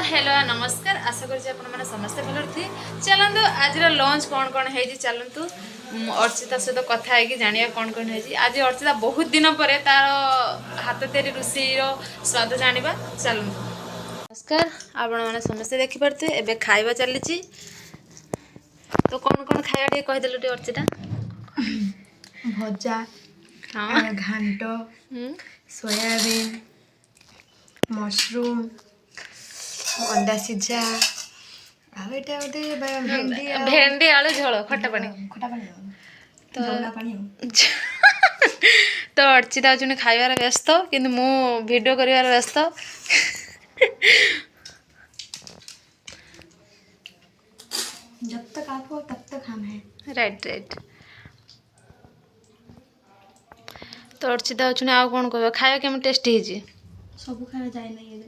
Hello नमस्कार आशा करी आपने समस्ते भल थी चलतु आज लंच कौन कौन है चलतु अर्चिता सहित कथा है जाना कौन कौन है आज अर्चिता बहुत दिन पर तार हाथ तैयारी रोषेईर स्वाद जाना चलतु नमस्कार आपण मैंने समस्ते देखिपे एवं खाଇବା चली तो कौन कौन खाया टे कहीदेलु टे अर्चिता भजा हाँ घांट सोयाबीन मशरूम अंडा सिझा आटा गोटे भेंडी आलू झोल खट्टा पानी तो अर्चिता आज खाइबार व्यस्त किंतु मु वीडियो करिवार व्यस्त जब तक आप हो तब तक हम हैं। राइट तो अर्चिता आज आउ कौन कह खाया केम टेस्टी है सब खाया जाए नहीं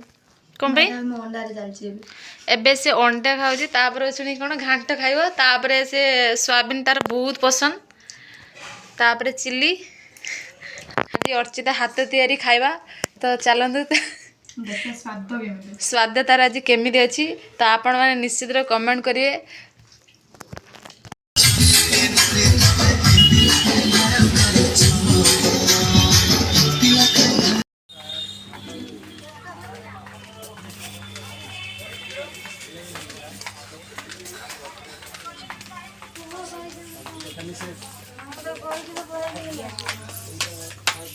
कौन पे अंडा चलती एबे से अंडा खाऊँ तापर शुणी कौन घांट खाइब तापर से सोयाबीन तार बहुत पसंद तापर चिली आज अर्चिता हाथ तैयारी खाइबा तो चलतु स्वाद तार आज केमी अच्छी तो आपण मैंने निश्चित कमेंट करिए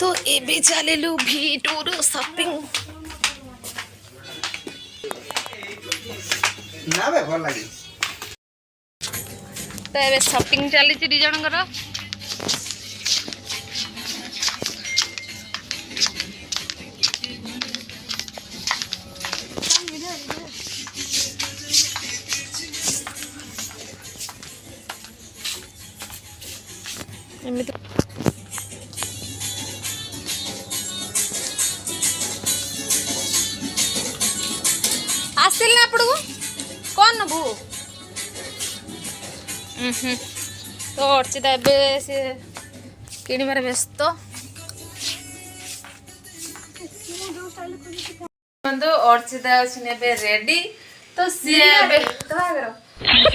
तो एबे चलेलु भीटोर शॉपिंग ना बे भल लागी तो एबे शॉपिंग चली दी जनकर एमती आसिल ना आपको कौन नबू तो अर्चिता एबे से किणवार व्यस्त अर्चिता अच्छे रेडी तो सी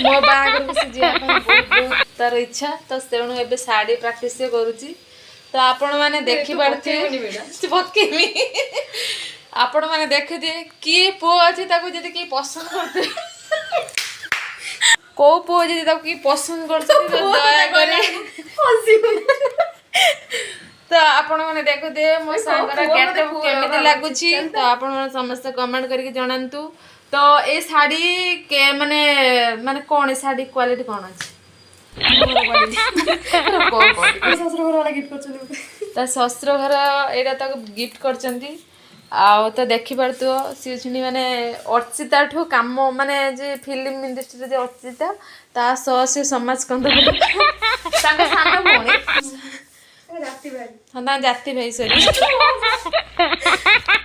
मो बाहर को बहुत तार इच्छा तो तेणु एबे साड़ी प्रैक्टिस करुच्ची तो आपण मैंने देखी पकेमी आपण मैंने देखिए किए पुओ अच्छी जदि किए पसंद करते को पुओ जदि किए पसंद कर तो आपण मैंने देखिए मो सांगर गेटअप केमिति लागुची तो आपण मैंने समस्त कमेंट करके जणांतु तो ए साड़ी के माने माने कौन साड़ी क्वालिटी कौन अछि शस्त्र घर एटा तक गिफ्ट करचंती आउ तो देखि पारतु सी छुनी माने अर्चिता ठो काम माने जे फिल्म इंडस्ट्री जे अर्चिता ता सह से समाज कंद तांका सानो भोणी जाति भाई हां जाति भाई सॉरी